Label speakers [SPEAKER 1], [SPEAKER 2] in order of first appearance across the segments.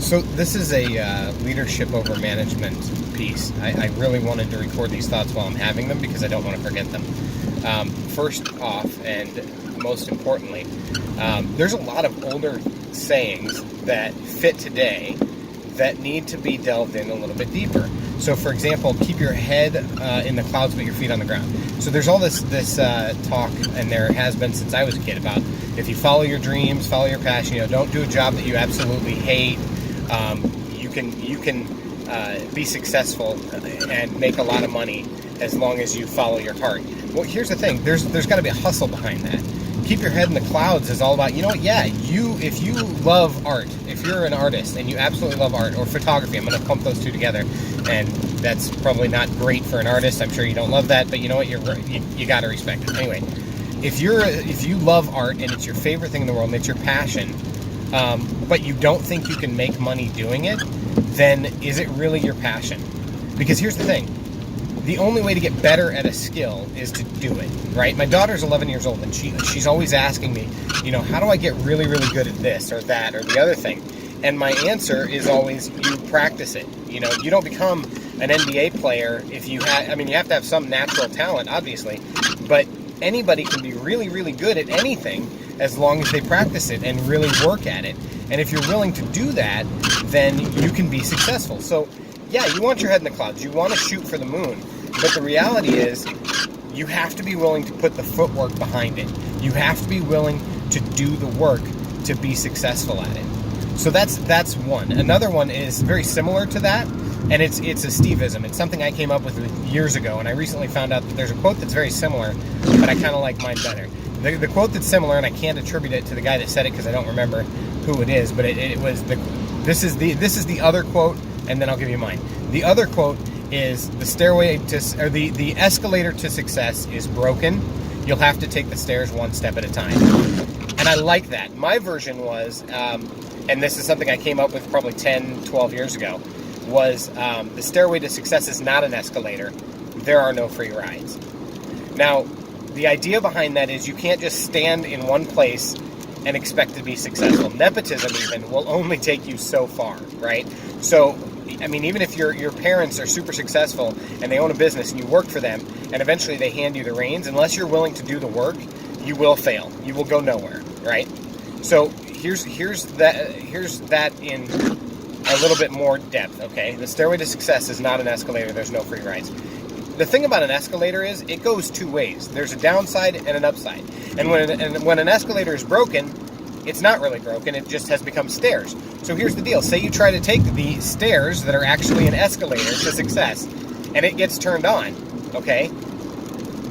[SPEAKER 1] So this is a leadership over management piece. I really wanted to record these thoughts while I'm having them because I don't want to forget them. First off, and most importantly, there's a lot of older sayings that fit today that need to be delved in a little bit deeper. So, for example, keep your head in the clouds but your feet on the ground. So there's all this talk, and there has been since I was a kid, about if you follow your dreams, follow your passion, don't do a job that you absolutely hate. You can be successful and make a lot of money as long as you follow your heart. Well, here's the thing. There's got to be a hustle behind that. Keep your head in the clouds is all about, if you love art, if you're an artist and you absolutely love art, or photography, I'm going to pump those two together, and that's probably not great for an artist. I'm sure you don't love that, but you know what? You got to respect it. Anyway, if you love art and it's your favorite thing in the world and it's your passion, but you don't think you can make money doing it, then is it really your passion? Because here's the thing. The only way to get better at a skill is to do it, right? My daughter's 11 years old, and she's always asking me, how do I get really, really good at this or that or the other thing? And my answer is always, you practice it. You don't become an NBA player if you have to have some natural talent, obviously, but anybody can be really, really good at anything as long as they practice it and really work at it. And if you're willing to do that, then you can be successful. So, yeah, you want your head in the clouds. You want to shoot for the moon. But the reality is, you have to be willing to put the footwork behind it. You have to be willing to do the work to be successful at it. So that's one. Another one is very similar to that, and it's a Steveism. It's something I came up with years ago, and I recently found out that there's a quote that's very similar, but I kind of like mine better. The quote that's similar, and I can't attribute it to the guy that said it because I don't remember who it is, but it was this is the other quote, and then I'll give you mine. The other quote is the escalator to success is broken. You'll have to take the stairs one step at a time. And I like that. My version was, and this is something I came up with probably 10, 12 years ago, was the stairway to success is not an escalator. There are no free rides. Now, the idea behind that is you can't just stand in one place and expect to be successful. Nepotism even will only take you so far, right? So, even if your parents are super successful and they own a business and you work for them and eventually they hand you the reins, unless you're willing to do the work, you will fail. You will go nowhere, right? So here's that in a little bit more depth, okay? The stairway to success is not an escalator. There's no free rides. The thing about an escalator is it goes two ways. There's a downside and an upside. And when an escalator is broken, it's not really broken, it just has become stairs. So here's the deal. Say you try to take the stairs that are actually an escalator to success, and it gets turned on, okay?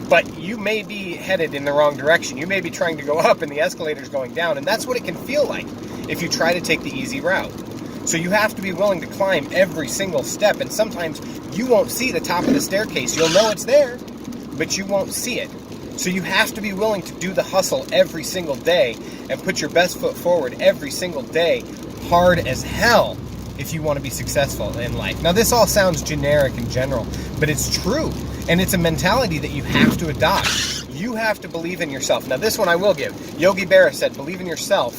[SPEAKER 1] But you may be headed in the wrong direction. You may be trying to go up and the escalator's going down, and that's what it can feel like if you try to take the easy route. So you have to be willing to climb every single step, and sometimes you won't see the top of the staircase. You'll know it's there, but you won't see it. So you have to be willing to do the hustle every single day and put your best foot forward every single day, hard as hell, if you want to be successful in life. Now, this all sounds generic and general, but it's true. And it's a mentality that you have to adopt. You have to believe in yourself. Now, this one I will give. Yogi Berra said, believe in yourself.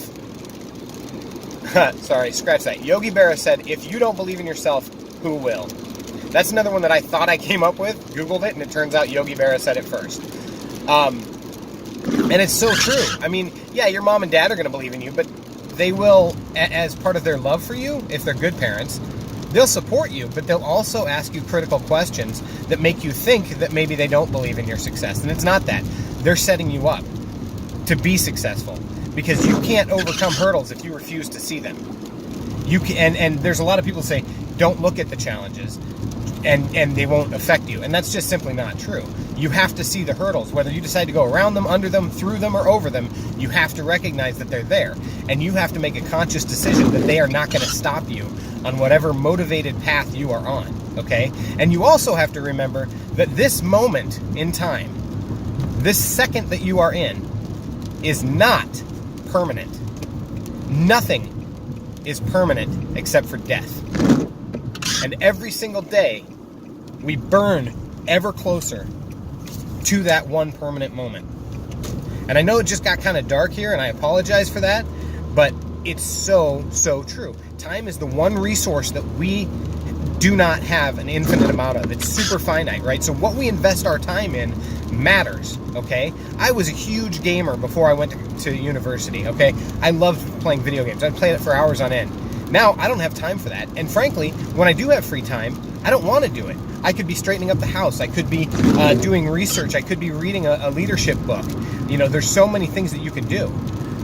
[SPEAKER 1] Sorry, scratch that. Yogi Berra said, if you don't believe in yourself, who will? That's another one that I thought I came up with, Googled it, and it turns out Yogi Berra said it first. And it's so true. Yeah, your mom and dad are going to believe in you, but they will, as part of their love for you, if they're good parents, they'll support you, but they'll also ask you critical questions that make you think that maybe they don't believe in your success. And it's not that. They're setting you up to be successful, because you can't overcome hurdles if you refuse to see them. You can, and there's a lot of people say, don't look at the challenges, and they won't affect you. And that's just simply not true. You have to see the hurdles. Whether you decide to go around them, under them, through them, or over them, you have to recognize that they're there. And you have to make a conscious decision that they are not going to stop you on whatever motivated path you are on, okay? And you also have to remember that this moment in time, this second that you are in, is not permanent. Nothing is permanent except for death. And every single day, we burn ever closer to that one permanent moment. And I know it just got kind of dark here, and I apologize for that, but it's so true. Time is the one resource that we do not have an infinite amount of. It's super finite, right? So what we invest our time in matters, okay? I was a huge gamer before I went to university, okay? I loved playing video games. I'd play it for hours on end. Now, I don't have time for that. And frankly, when I do have free time, I don't want to do it. I could be straightening up the house. I could be doing research. I could be reading a leadership book. You know, there's so many things that you can do.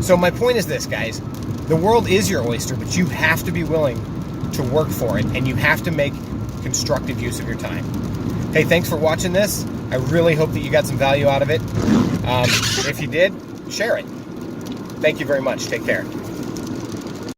[SPEAKER 1] So my point is this, guys. The world is your oyster, but you have to be willing to work for it, and you have to make constructive use of your time. Hey, thanks for watching this. I really hope that you got some value out of it. If you did, share it. Thank you very much. Take care.